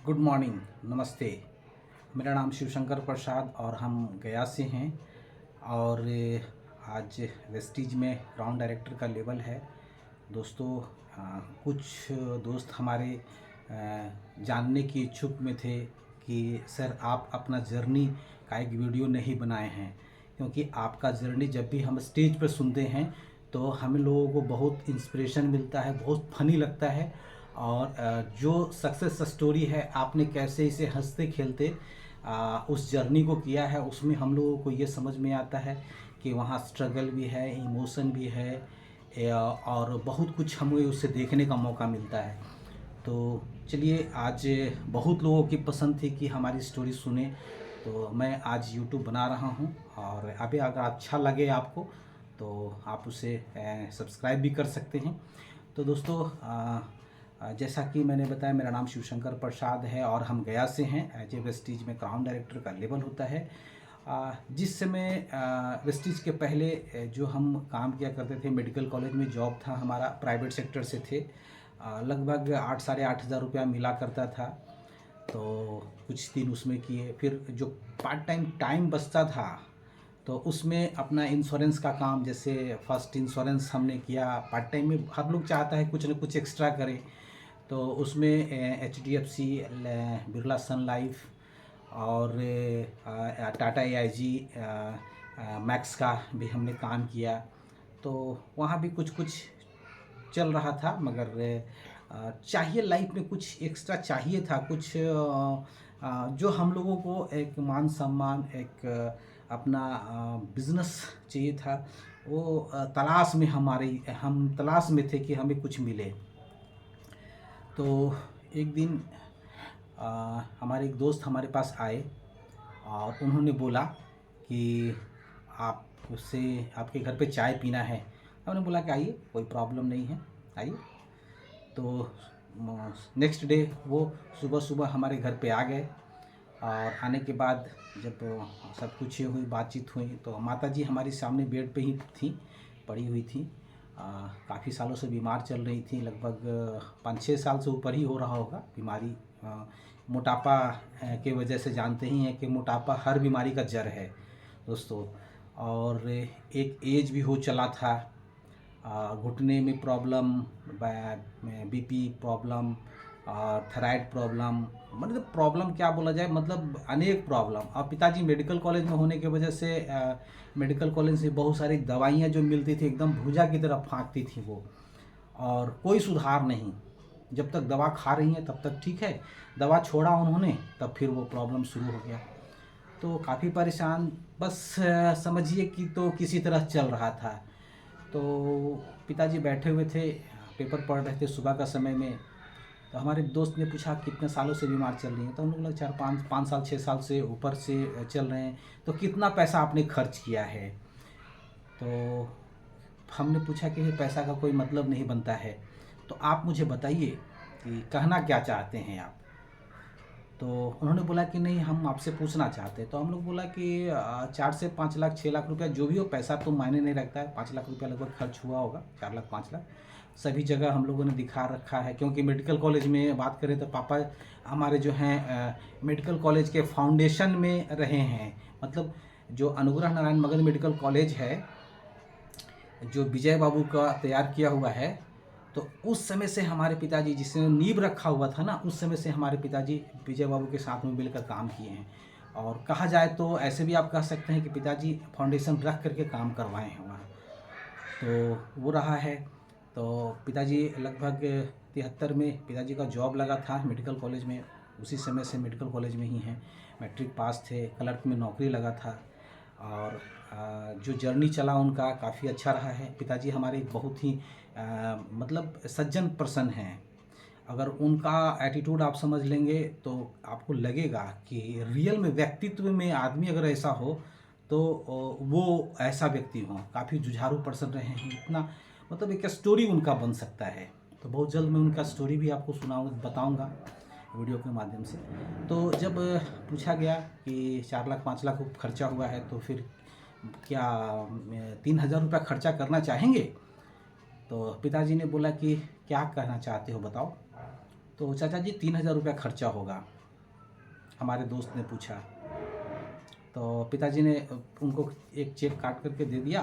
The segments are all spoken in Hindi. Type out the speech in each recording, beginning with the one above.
गुड मॉर्निंग, नमस्ते। मेरा नाम शिवशंकर प्रसाद और हम गया से हैं। और आज वेस्टीज में ग्राउंड डायरेक्टर का लेवल है। दोस्तों, कुछ दोस्त हमारे जानने की इच्छुक में थे कि सर आप अपना जर्नी का एक वीडियो नहीं बनाए हैं, क्योंकि आपका जर्नी जब भी हम स्टेज पर सुनते हैं तो हम लोगों को बहुत इंस्पिरेशन मिलता है, बहुत फनी लगता है। और जो सक्सेस स्टोरी है आपने कैसे इसे हंसते खेलते उस जर्नी को किया है, उसमें हम लोगों को ये समझ में आता है कि वहाँ स्ट्रगल भी है, इमोशन भी है, और बहुत कुछ हमें उससे देखने का मौका मिलता है। तो चलिए, आज बहुत लोगों की पसंद थी कि हमारी स्टोरी सुने, तो मैं आज यूट्यूब बना रहा हूँ। और अभी अगर अच्छा लगे आपको तो आप उसे सब्सक्राइब भी कर सकते हैं। तो दोस्तों, जैसा कि मैंने बताया, मेरा नाम शिवशंकर प्रसाद है और हम गया से हैं। एज ए वेस्टीज में ग्राउंड डायरेक्टर का लेवल होता है। जिस समय वेस्टीज के पहले जो हम काम किया करते थे, मेडिकल कॉलेज में जॉब था हमारा, प्राइवेट सेक्टर से थे। लगभग 8 साढ़े 8 हज़ार रुपया मिला करता था। तो कुछ दिन उसमें किए, फिर जो पार्ट टाइम बचता था तो उसमें अपना इंश्योरेंस का काम, जैसे फर्स्ट इंश्योरेंस हमने किया पार्ट टाइम में। हर लोग चाहता है कुछ ना कुछ एक्स्ट्रा करें, तो उसमें HDFC, बिरला सन लाइफ और टाटा AIG मैक्स का भी हमने काम किया। तो वहाँ भी कुछ कुछ चल रहा था, मगर चाहिए लाइफ में कुछ एक्स्ट्रा चाहिए था, कुछ जो हम लोगों को एक मान सम्मान, एक अपना बिजनेस चाहिए था। वो तलाश में हम तलाश में थे कि हमें कुछ मिले। तो एक दिन हमारे एक दोस्त हमारे पास आए और उन्होंने बोला कि आप उससे आपके घर पे चाय पीना है। हमने बोला कि आइए, कोई प्रॉब्लम नहीं है, आइए। तो नेक्स्ट डे वो सुबह सुबह हमारे घर पे आ गए। और आने के बाद जब सब कुछ ये हुई, बातचीत हुई, तो माता जी हमारी सामने बेड पे ही थी, पड़ी हुई थी। काफ़ी सालों से बीमार चल रही थी, लगभग 5-6 साल से ऊपर ही हो रहा होगा बीमारी। मोटापा के वजह से जानते ही हैं कि मोटापा हर बीमारी का जड़ है दोस्तों। और एक एज भी हो चला था, घुटने में problem, BP problem, thyroid problem, मतलब प्रॉब्लम क्या बोला जाए, मतलब अनेक प्रॉब्लम। और पिताजी मेडिकल कॉलेज में होने की वजह से मेडिकल कॉलेज से बहुत सारी दवाइयाँ जो मिलती थी एकदम भुजा की तरफ फाँकती थी वो, और कोई सुधार नहीं। जब तक दवा खा रही हैं तब तक ठीक है, दवा छोड़ा उन्होंने तब फिर वो प्रॉब्लम शुरू हो गया। तो काफ़ी परेशान, बस समझिए कि तो किसी तरह चल रहा था। तो पिताजी बैठे हुए थे, पेपर पढ़ रहे थे सुबह का समय में। तो हमारे दोस्त ने पूछा कितने सालों से बीमार चल रही हैं, तो हम लोग 4-5 साल 6 साल से ऊपर से चल रहे हैं। तो कितना पैसा आपने खर्च किया है? तो हमने पूछा कि पैसा का कोई मतलब नहीं बनता है, तो आप मुझे बताइए कि कहना क्या चाहते हैं आप। तो उन्होंने बोला कि नहीं, हम आपसे पूछना चाहते हैं। तो हम लोग बोला कि 4 से 5 लाख 6 लाख रुपया जो भी हो, पैसा तो मायने नहीं रखता है। 5 लाख रुपया लगभग खर्च हुआ होगा, 4 लाख 5 लाख सभी जगह हम लोगों ने दिखा रखा है। क्योंकि मेडिकल कॉलेज में बात करें तो पापा हमारे जो हैं मेडिकल कॉलेज के फाउंडेशन में रहे हैं। मतलब जो अनुग्रह नारायण मगध मेडिकल कॉलेज है, जो विजय बाबू का तैयार किया हुआ है, तो उस समय से हमारे पिताजी, जिसने नींव रखा हुआ था ना, उस समय से हमारे पिताजी विजय बाबू के साथ में मिलकर काम किए हैं। और कहा जाए तो ऐसे भी आप कह सकते हैं कि पिताजी फाउंडेशन रख करके काम करवाए हैं वहाँ। तो वो रहा है। तो पिताजी लगभग 73 में पिताजी का जॉब लगा था मेडिकल कॉलेज में, उसी समय से मेडिकल कॉलेज में ही हैं। मैट्रिक पास थे, क्लर्क में नौकरी लगा था। और जो जर्नी चला उनका काफ़ी अच्छा रहा है। पिताजी हमारे बहुत ही मतलब सज्जन पर्सन हैं। अगर उनका एटीट्यूड आप समझ लेंगे तो आपको लगेगा कि रियल में व्यक्तित्व में आदमी अगर ऐसा हो तो वो ऐसा व्यक्ति हो। काफ़ी जुझारू पर्सन रहे हैं, इतना मतलब एक स्टोरी उनका बन सकता है। तो बहुत जल्द मैं उनका स्टोरी भी आपको बताऊंगा वीडियो के माध्यम से। तो जब पूछा गया कि 4 लाख 5 लाख खर्चा हुआ है, तो फिर क्या 3,000 रुपया खर्चा करना चाहेंगे? तो पिताजी ने बोला कि क्या कहना चाहते हो बताओ। तो चाचा जी 3,000 रुपया खर्चा होगा। हमारे दोस्त ने पूछा। तो पिताजी ने उनको एक चेक काट करके दे दिया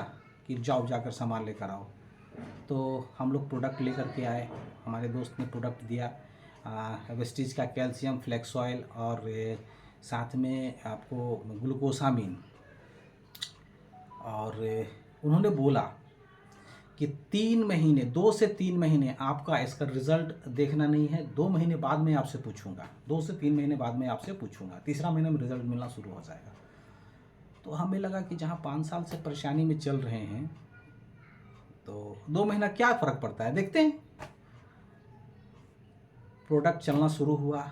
कि जाओ जाकर सामान लेकर आओ। तो हम लोग प्रोडक्ट लेकर के आए। हमारे दोस्त ने प्रोडक्ट दिया, वेस्टीज का कैल्शियम फ्लेक्स ऑयल और साथ में आपको ग्लूकोसामिन। और उन्होंने बोला कि 3 महीने, 2 से 3 महीने आपका इसका रिज़ल्ट देखना नहीं है, 2 महीने बाद में आपसे पूछूंगा, 2 से 3 महीने बाद में आपसे पूछूंगा, तीसरा महीने में रिज़ल्ट मिलना शुरू हो जाएगा। तो हमें लगा कि जहाँ 5 साल से परेशानी में चल रहे हैं तो 2 महीना क्या फ़र्क पड़ता है, देखते हैं। प्रोडक्ट चलना शुरू हुआ।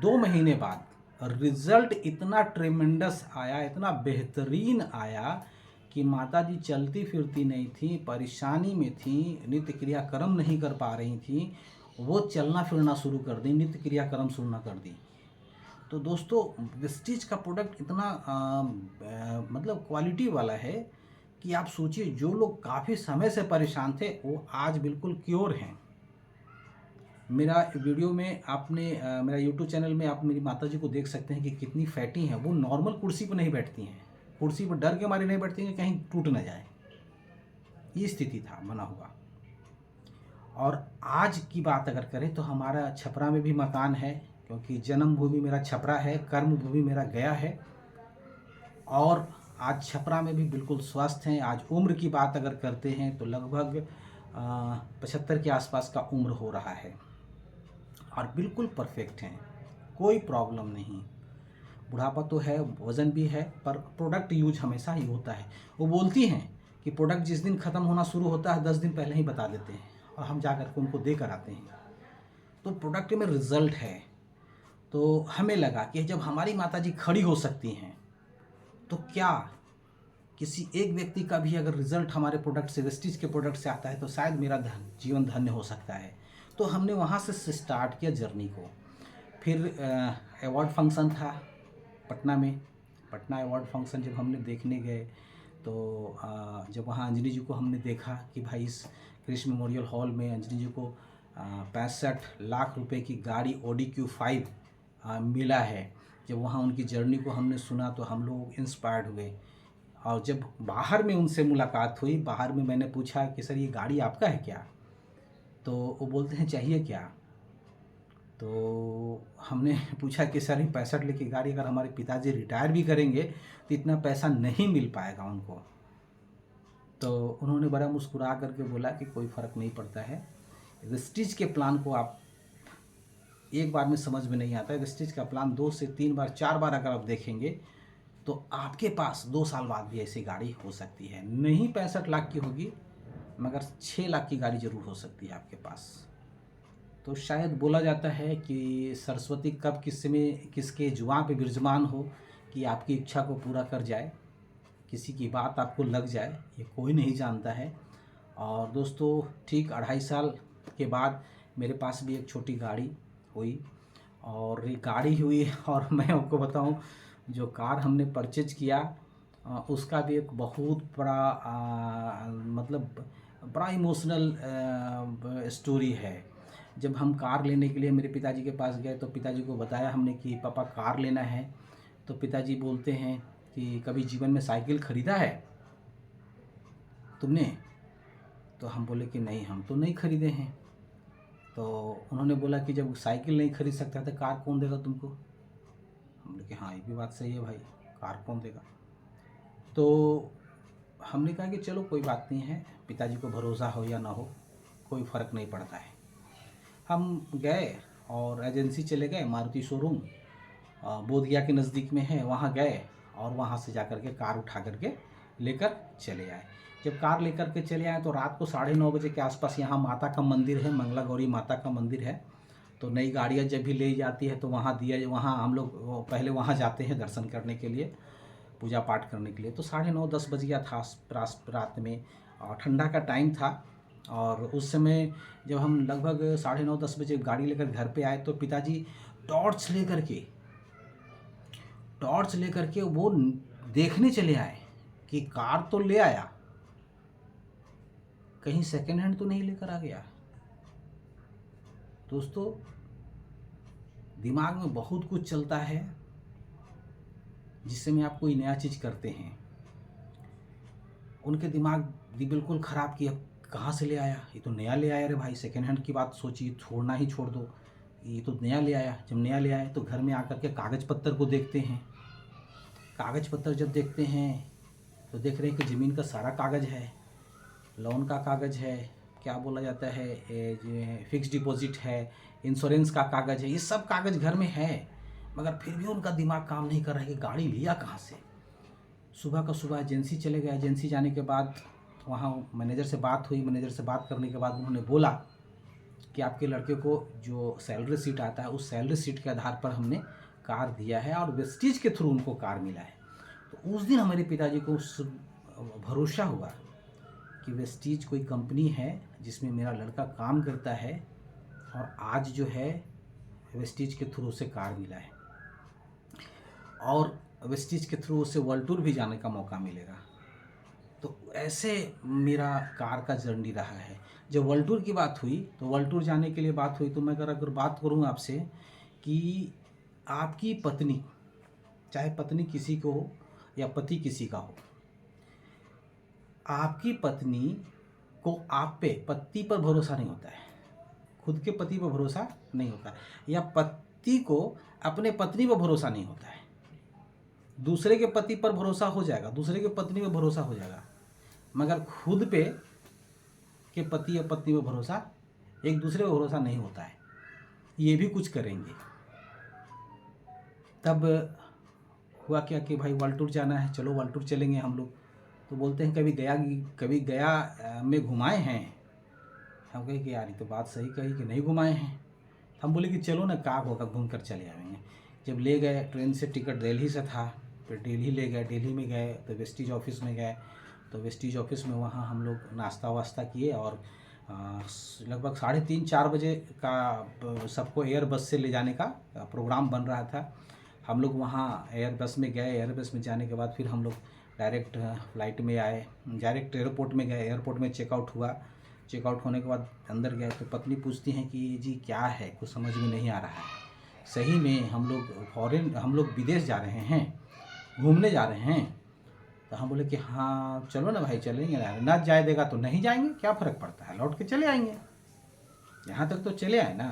2 महीने बाद रिज़ल्ट इतना ट्रेमेंडस आया, इतना बेहतरीन आया कि माताजी चलती फिरती नहीं थी, परेशानी में थी, नित्य क्रियाक्रम नहीं कर पा रही थी, वो चलना फिरना शुरू कर दी, नित्य क्रियाक्रम शुरू कर दी। तो दोस्तों वेस्टीज का प्रोडक्ट इतना मतलब क्वालिटी वाला है कि आप सोचिए, जो लोग काफ़ी समय से परेशान थे वो आज बिल्कुल क्योर हैं। मेरा वीडियो में आपने मेरा यूट्यूब चैनल में आप मेरी माताजी को देख सकते हैं कि कितनी फैटी हैं। वो नॉर्मल कुर्सी पर नहीं बैठती हैं, कुर्सी पर डर के मारे नहीं बैठती हैं कहीं टूट ना जाए, ये स्थिति था बना हुआ। और आज की बात अगर करें तो हमारा छपरा में भी मकान है, क्योंकि जन्मभूमि मेरा छपरा है, कर्मभूमि मेरा गया है। और आज छपरा में भी बिल्कुल स्वस्थ हैं। आज उम्र की बात अगर करते हैं तो लगभग 75 के आसपास का उम्र हो रहा है और बिल्कुल परफेक्ट हैं, कोई प्रॉब्लम नहीं। बुढ़ापा तो है, वज़न भी है, पर प्रोडक्ट यूज हमेशा ही होता है। वो बोलती हैं कि प्रोडक्ट जिस दिन ख़त्म होना शुरू होता है 10 दिन पहले ही बता देते हैं और हम जा कर के उनको दे कर आते हैं। तो प्रोडक्ट में रिज़ल्ट है। तो हमें लगा कि जब हमारी माताजी खड़ी हो सकती हैं तो क्या किसी एक व्यक्ति का भी अगर रिज़ल्ट हमारे प्रोडक्ट से, वेस्टीज के प्रोडक्ट से आता है तो शायद मेरा जीवन धन्य हो सकता है। तो हमने वहाँ से स्टार्ट किया जर्नी को। फिर अवार्ड फंक्शन था पटना में। पटना अवार्ड फंक्शन जब हमने देखने गए तो जब वहाँ अंजलि जी को हमने देखा कि भाई इस कृष्ण मेमोरियल हॉल में अंजलि जी को 65 लाख रुपए की गाड़ी ऑडी Q5 मिला है। जब वहाँ उनकी जर्नी को हमने सुना तो हम लोग इंस्पायर्ड हुए। और जब बाहर में उनसे मुलाकात हुई, बाहर में मैंने पूछा कि सर ये गाड़ी आपका है क्या? तो वो बोलते हैं चाहिए क्या? तो हमने पूछा कि सर ये 65 लाख की गाड़ी अगर हमारे पिताजी रिटायर भी करेंगे तो इतना पैसा नहीं मिल पाएगा उनको। तो उन्होंने बड़ा मुस्कुरा करके बोला कि कोई फ़र्क नहीं पड़ता है, वेस्टीज के प्लान को आप एक बार में समझ में नहीं आता है। वेस्टीज का प्लान 2 से 3 बार 4 बार अगर आप देखेंगे तो आपके पास 2 साल बाद भी ऐसी गाड़ी हो सकती है। नहीं 65 लाख की होगी, मगर 6 लाख की गाड़ी ज़रूर हो सकती है आपके पास। तो शायद बोला जाता है कि सरस्वती कब किसके जुबान पे विराजमान हो कि आपकी इच्छा को पूरा कर जाए, किसी की बात आपको लग जाए, ये कोई नहीं जानता है। और दोस्तों ठीक 2.5 साल के बाद मेरे पास भी एक छोटी गाड़ी हुई। और ये गाड़ी हुई और मैं आपको बताऊं, जो कार हमने परचेज किया उसका भी एक बहुत बड़ा मतलब बड़ा इमोशनल स्टोरी है। जब हम कार लेने के लिए मेरे पिताजी के पास गए तो पिताजी को बताया हमने कि पापा कार लेना है। तो पिताजी बोलते हैं कि कभी जीवन में साइकिल ख़रीदा है तुमने? तो हम बोले कि नहीं, हम तो नहीं ख़रीदे हैं। तो उन्होंने बोला कि जब साइकिल नहीं खरीद सकता तो कार कौन देगा तुमको? हम बोले कि हाँ ये भी बात सही है भाई, कार कौन देगा? तो हमने कहा कि चलो कोई बात नहीं है, पिताजी को भरोसा हो या ना हो कोई फ़र्क नहीं पड़ता है। हम गए और एजेंसी चले गए, मारुति शोरूम बोधगया के नज़दीक में है, वहाँ गए और वहाँ से जा कर के कार उठा करके लेकर चले आए। जब कार लेकर के चले आए तो रात को 9:30 बजे के आसपास यहाँ माता का मंदिर है, मंगला गौरी माता का मंदिर है। तो नई गाड़ियाँ जब भी ले जाती है तो वहाँ हम लोग पहले वहाँ जाते हैं दर्शन करने के लिए, पूजा पाठ करने के लिए। तो 9:30-10 बज गया था रात में और ठंडा का टाइम था। और उस समय जब हम लगभग 9:30-10 बजे गाड़ी लेकर घर पे आए तो पिताजी टॉर्च लेकर के वो देखने चले आए कि कार तो ले आया, कहीं सेकेंड हैंड तो नहीं लेकर आ गया। दोस्तों दिमाग में बहुत कुछ चलता है जिससे में आप कोई नया चीज़ करते हैं। उनके दिमाग बिल्कुल ख़राब किया, कहाँ से ले आया, ये तो नया ले आया रे भाई, सेकेंड हैंड की बात सोचिए, छोड़ना ही छोड़ दो, ये तो नया ले आया। जब नया ले आया तो घर में आकर के कागज़ पत्तर को देखते हैं। कागज़ पत्तर जब देखते हैं तो देख रहे हैं कि ज़मीन का सारा कागज़ है, लोन का कागज़ है, क्या बोला जाता है, फिक्स डिपॉजिट है, इंश्योरेंस का कागज़ है, ये सब कागज़ घर में है। मगर फिर भी उनका दिमाग काम नहीं कर रहा है कि गाड़ी लिया कहाँ से। सुबह का सुबह एजेंसी चले गए। एजेंसी जाने के बाद वहाँ मैनेजर से बात हुई। मैनेजर से बात करने के बाद उन्होंने बोला कि आपके लड़के को जो सैलरी सीट आता है उस सैलरी सीट के आधार पर हमने कार दिया है और वेस्टीज के थ्रू उनको कार मिला है। तो उस दिन हमारे पिताजी को उस भरोसा हुआ कि वेस्टीज कोई कंपनी है जिसमें मेरा लड़का काम करता है और आज जो है वेस्टीज के थ्रू उसे कार मिला है और वेस्टीज के थ्रू उसे वर्ल्ड टूर भी जाने का मौका मिलेगा। तो ऐसे मेरा कार का जर्नी रहा है। जब वर्ल्ड टूर की बात हुई तो वर्ल्ड टूर जाने के लिए बात हुई तो मैं अगर बात करूँ आपसे कि आपकी पत्नी, चाहे पत्नी किसी को हो या पति किसी का हो, आपकी पत्नी को आप पे, पति पर भरोसा नहीं होता है, खुद के पति पर भरोसा नहीं होता है, या पति को अपने पत्नी पर भरोसा नहीं होता है। दूसरे के पति पर भरोसा हो जाएगा, दूसरे के पत्नी पर भरोसा हो जाएगा, मगर खुद पे के पति या पत्नी पर भरोसा, एक दूसरे पर भरोसा नहीं होता है। ये भी कुछ करेंगे। तब हुआ क्या कि भाई वर्ल्ड टूर जाना है, चलो वर्ल्ड टूर चलेंगे हम लोग। तो बोलते हैं कभी गया में घुमाए हैं। हम कहे कि यार ये तो बात सही कही कि नहीं घुमाए हैं। हम बोले कि चलो ना, का होगा, घूम कर चले आएंगे। जब ले गए, ट्रेन से टिकट दिल्ली से था, फिर दिल्ली ले गए। दिल्ली में गए तो वेस्टीज ऑफिस में गए। तो वेस्टीज ऑफिस में वहाँ हम लोग नाश्ता वास्ता किए और लगभग 3:30-4 बजे का सबको एयर बस से ले जाने का प्रोग्राम बन रहा था। हम लोग वहाँ एयर बस में गए। एयर बस में जाने के बाद फिर हम लोग डायरेक्ट फ्लाइट में आए, डायरेक्ट एयरपोर्ट में गए। एयरपोर्ट में चेकआउट हुआ। चेकआउट होने के बाद अंदर गए तो पत्नी पूछती हैं कि जी क्या है, कुछ समझ में नहीं आ रहा है। सही में हम लोग विदेश जा रहे हैं, घूमने जा रहे हैं। तो हम बोले कि हाँ चलो ना भाई, चलेंगे ना, ना जाए देगा तो नहीं जाएंगे, क्या फ़र्क पड़ता है, लौट के चले आएंगे, यहाँ तक तो चले आए ना।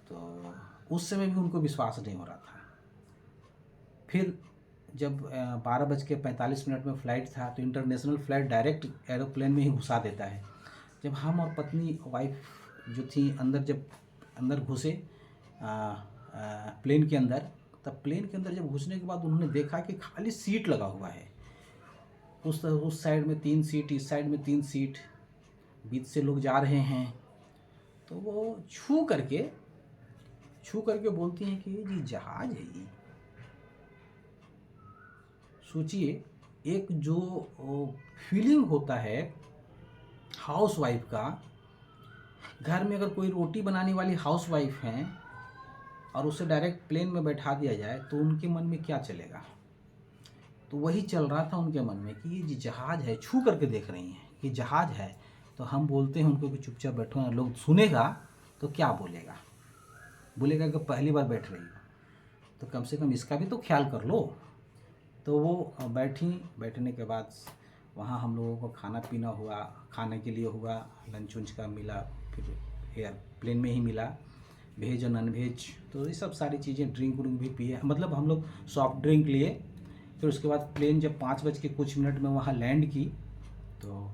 तो उस समय भी उनको विश्वास नहीं हो रहा था। फिर जब 12:45 में फ़्लाइट था तो इंटरनेशनल फ़्लाइट डायरेक्ट एरोप्लेन में ही घुसा देता है। जब हम और पत्नी वाइफ जो थी जब अंदर घुसे प्लेन के अंदर, तब प्लेन के अंदर जब घुसने के बाद उन्होंने देखा कि खाली सीट लगा हुआ है। उस साइड में 3 सीट, इस साइड में 3 सीट, बीच से लोग जा रहे हैं। तो वो छू करके बोलती हैं कि जी जहाज है ये। सोचिए, एक जो फीलिंग होता है हाउस वाइफ का, घर में अगर कोई रोटी बनाने वाली हाउस वाइफ हैं और उसे डायरेक्ट प्लेन में बैठा दिया जाए तो उनके मन में क्या चलेगा। तो वही चल रहा था उनके मन में कि ये जी जहाज़ है। छू करके देख रही हैं कि जहाज़ है। तो हम बोलते हैं उनको कि चुपचाप बैठो ना, लोग सुनेगा तो क्या बोलेगा, बोलेगा कि पहली बार बैठ रही हो तो कम से कम इसका भी तो ख्याल कर लो। तो वो बैठी। बैठने के बाद वहाँ हम लोगों को खाना पीना हुआ, खाने के लिए हुआ, लंच वंच का मिला, फिर एयरप्लेन में ही मिला, वेज और नॉन वेज। तो ये सब सारी चीज़ें, ड्रिंक व्रिंक भी पिए, मतलब हम लोग सॉफ्ट ड्रिंक लिए। फिर उसके बाद प्लेन जब 5 बज के कुछ मिनट में वहाँ लैंड की तो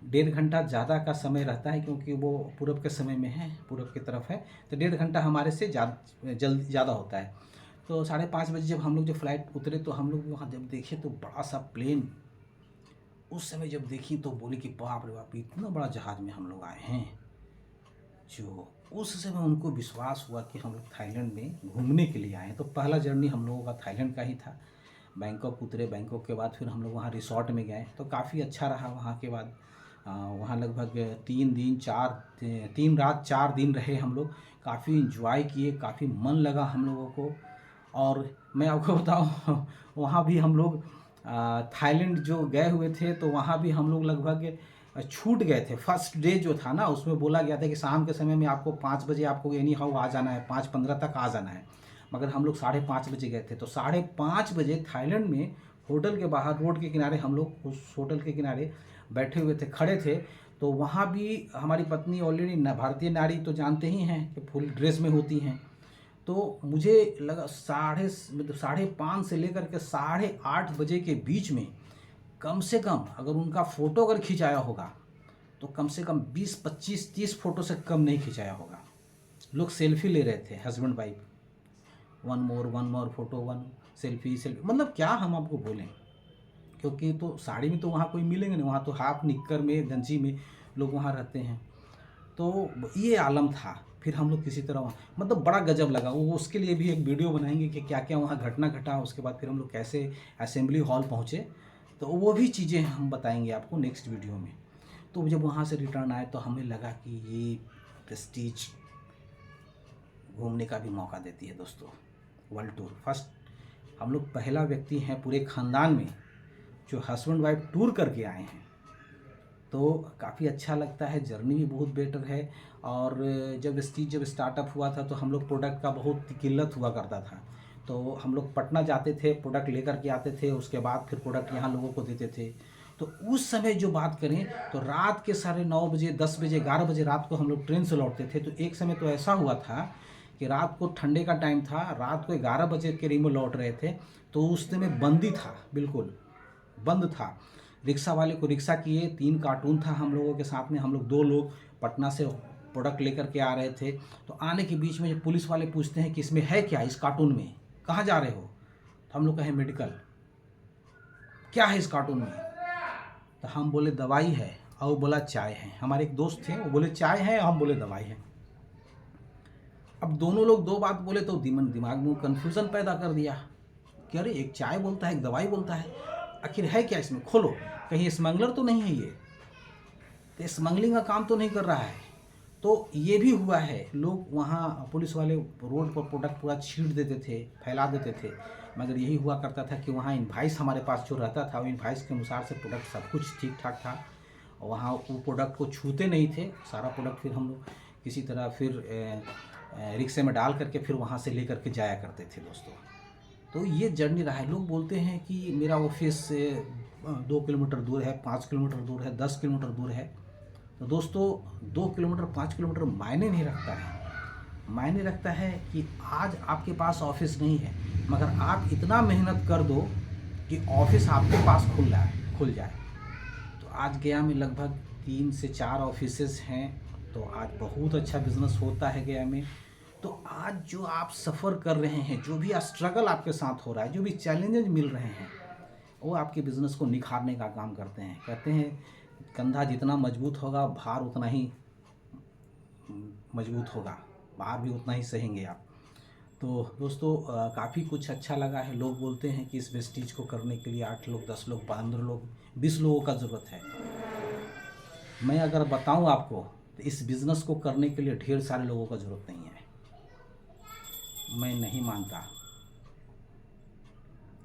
1.5 घंटा ज़्यादा का समय रहता है, क्योंकि वो पूरब के समय में है, पूरब की तरफ है, तो 1.5 घंटा हमारे से ज़्यादा होता है। तो 5:30 बजे जब हम लोग जो फ्लाइट उतरे तो हम लोग वहाँ जब देखे तो बड़ा सा प्लेन, उस समय जब देखी तो बोली कि बाप रे बाप, इतना बड़ा जहाज़ में हम लोग आए हैं। जो उस समय उनको विश्वास हुआ कि हम लोग थाईलैंड में घूमने के लिए आए हैं। तो पहला जर्नी हम लोगों का थाईलैंड का ही था। बैंकॉक उतरे, बैंकॉक के बाद फिर हम लोग वहाँ रिसॉर्ट में गए तो काफ़ी अच्छा रहा। वहाँ के बाद वहाँ लगभग 3 रात 4 दिन रहे हम लोग। काफ़ी इन्जॉय किए, काफ़ी मन लगा हम लोगों को। और मैं आपको बताऊँ वहाँ भी हम लोग थाईलैंड जो गए हुए थे तो वहाँ भी हम लोग लगभग छूट गए थे। फर्स्ट डे जो था ना, उसमें बोला गया था कि शाम के समय में आपको 5 बजे आपको एनी हाउ आ जाना है, 5:15 तक आ जाना है। मगर हम लोग 5:30 बजे गए थे। तो 5:30 बजे थाईलैंड में होटल के बाहर रोड के किनारे हम लोग उस होटल के किनारे बैठे हुए थे, खड़े थे। तो वहाँ भी हमारी पत्नी ऑलरेडी भारतीय नारी तो जानते ही हैं कि फुल ड्रेस में होती हैं। तो मुझे लगा 5:30 से लेकर के 8:30 बजे के बीच में कम से कम अगर उनका फ़ोटो अगर खिंचाया होगा तो कम से कम 20, 25, 30 फ़ोटो से कम नहीं खिंचाया होगा। लोग सेल्फी ले रहे थे, husband wife, one more photo, one selfie, मतलब क्या हम आपको बोलें। क्योंकि तो साड़ी में तो वहाँ कोई मिलेंगे नहीं, वहाँ तो हाफ निक्कर में, गंजी में लोग वहाँ रहते हैं। तो ये आलम था। फिर हम लोग किसी तरह मतलब बड़ा गजब लगा वो, उसके लिए भी एक वीडियो बनाएंगे कि क्या क्या वहाँ घटना घटा। उसके बाद फिर हम लोग कैसे असेंबली हॉल पहुँचे, तो वो भी चीज़ें हम बताएंगे आपको नेक्स्ट वीडियो में। तो जब वहाँ से रिटर्न आए तो हमें लगा कि ये प्रेस्टीज घूमने का भी मौका देती है दोस्तों। वर्ल्ड टूर फर्स्ट हम लोग पहला व्यक्ति हैं पूरे ख़ानदान में जो हस्बैंड वाइफ टूर करके आए हैं। तो काफ़ी अच्छा लगता है, जर्नी भी बहुत बेटर है। और जब स्टार्टअप हुआ था तो हम लोग प्रोडक्ट का बहुत किल्लत हुआ करता था। तो हम लोग पटना जाते थे, प्रोडक्ट लेकर के आते थे, उसके बाद फिर प्रोडक्ट यहाँ लोगों को देते थे। तो उस समय जो बात करें तो रात के 9:30 बजे, 10 बजे, 11 बजे रात को हम लोग ट्रेन से लौटते थे। तो एक समय तो ऐसा हुआ था कि रात को ठंडे का टाइम था, रात को 11 बजे के करीब में लौट रहे थे। तो उस समय बंदी था, बिल्कुल बंद था। रिक्शा वाले को रिक्शा किए, 3 कार्टून था हम लोगों के साथ में। हम लोग 2 लोग पटना से प्रोडक्ट लेकर के आ रहे थे। तो आने के बीच में जब पुलिस वाले पूछते हैं कि इसमें है क्या, इस कार्टून में कहाँ जा रहे हो, तो हम लोग कहें मेडिकल। क्या है इस कार्टून में, तो हम बोले दवाई है, और वो बोला चाय है। हमारे एक दोस्त थे, वो बोले चाय है, हम बोले दवाई है। अब दोनों लोग 2 बात बोले तो दिमाग में कन्फ्यूज़न पैदा कर दिया कि अरे एक चाय बोलता है, एक दवाई बोलता है, आखिर है क्या इसमें, खोलो, कहीं स्मगलर तो नहीं है ये, तो स्मगलिंग का काम तो नहीं कर रहा है। तो ये भी हुआ है, लोग वहाँ पुलिस वाले रोड पर प्रोडक्ट पूरा छींट देते थे, फैला देते थे। मगर यही हुआ करता था कि वहाँ इनवाइस हमारे पास जो रहता था, वो इनवाइस के अनुसार से प्रोडक्ट सब कुछ ठीक ठाक था। वहाँ वो प्रोडक्ट को छूते नहीं थे। सारा प्रोडक्ट फिर हम लोग किसी तरह फिर रिक्शे में डाल करके फिर वहाँ से लेकर के जाया करते थे दोस्तों। तो ये जर्नी रहा है। लोग बोलते हैं कि मेरा ऑफिस से 2 किलोमीटर दूर है, 5 किलोमीटर दूर है, 10 किलोमीटर दूर है। तो दोस्तों 2 किलोमीटर 5 किलोमीटर मायने नहीं रखता है। मायने रखता है कि आज आपके पास ऑफिस नहीं है, मगर आप इतना मेहनत कर दो कि ऑफिस आपके पास खुल जाए। तो आज गया में लगभग 3 से 4 ऑफिसेस हैं। तो आज बहुत अच्छा बिजनेस होता है गया में। तो आज जो आप सफ़र कर रहे हैं, जो भी स्ट्रगल आपके साथ हो रहा है, जो भी चैलेंजेस मिल रहे हैं, वो आपके बिज़नेस को निखारने का काम करते हैं। कहते हैं कंधा जितना मजबूत होगा, भार उतना ही मजबूत होगा, भार भी उतना ही सहेंगे आप। तो दोस्तों काफ़ी कुछ अच्छा लगा है। लोग बोलते हैं कि इस वेस्टीज को करने के लिए 8 लोग, 10 लोग, 15 लोग, 20 लोगों का ज़रूरत है। मैं अगर बताऊं आपको तो इस बिज़नेस को करने के लिए ढेर सारे लोगों का ज़रूरत नहीं है। मैं नहीं मानता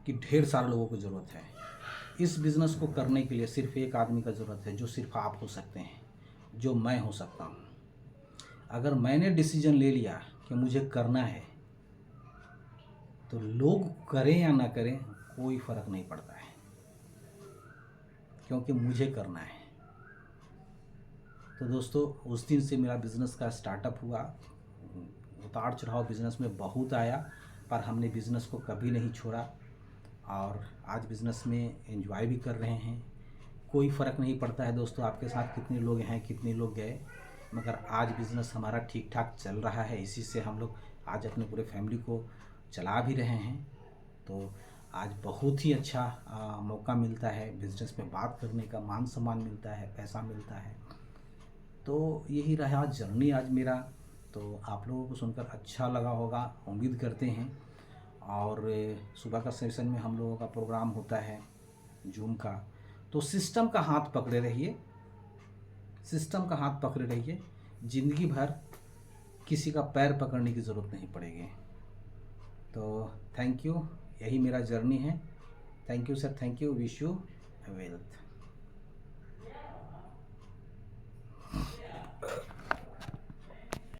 कि ढेर सारे लोगों की ज़रूरत है। इस बिज़नेस को करने के लिए सिर्फ एक आदमी का ज़रूरत है, जो सिर्फ आप हो सकते हैं, जो मैं हो सकता हूँ। अगर मैंने डिसीजन ले लिया कि मुझे करना है, तो लोग करें या ना करें कोई फ़र्क नहीं पड़ता है, क्योंकि मुझे करना है। तो दोस्तों उस दिन से मेरा बिज़नेस का स्टार्टअप हुआ। उतार चढ़ाव बिज़नेस में बहुत आया, पर हमने बिज़नेस को कभी नहीं छोड़ा। और आज बिज़नेस में एंजॉय भी कर रहे हैं। कोई फ़र्क नहीं पड़ता है दोस्तों आपके साथ कितने लोग हैं, कितने लोग गए, मगर आज बिज़नेस हमारा ठीक ठाक चल रहा है। इसी से हम लोग आज अपने पूरे फैमिली को चला भी रहे हैं। तो आज बहुत ही अच्छा मौका मिलता है बिज़नेस में बात करने का, मान सम्मान मिलता है, पैसा मिलता है। तो यही रहा जर्नी आज मेरा। तो आप लोगों को सुनकर अच्छा लगा होगा, उम्मीद करते हैं। और सुबह का सेशन में हम लोगों का प्रोग्राम होता है जूम का। तो सिस्टम का हाथ पकड़े रहिए, सिस्टम का हाथ पकड़े रहिए, ज़िंदगी भर किसी का पैर पकड़ने की ज़रूरत नहीं पड़ेगी। तो थैंक यू, यही मेरा जर्नी है। Thank you sir, thank you, wish you wealth.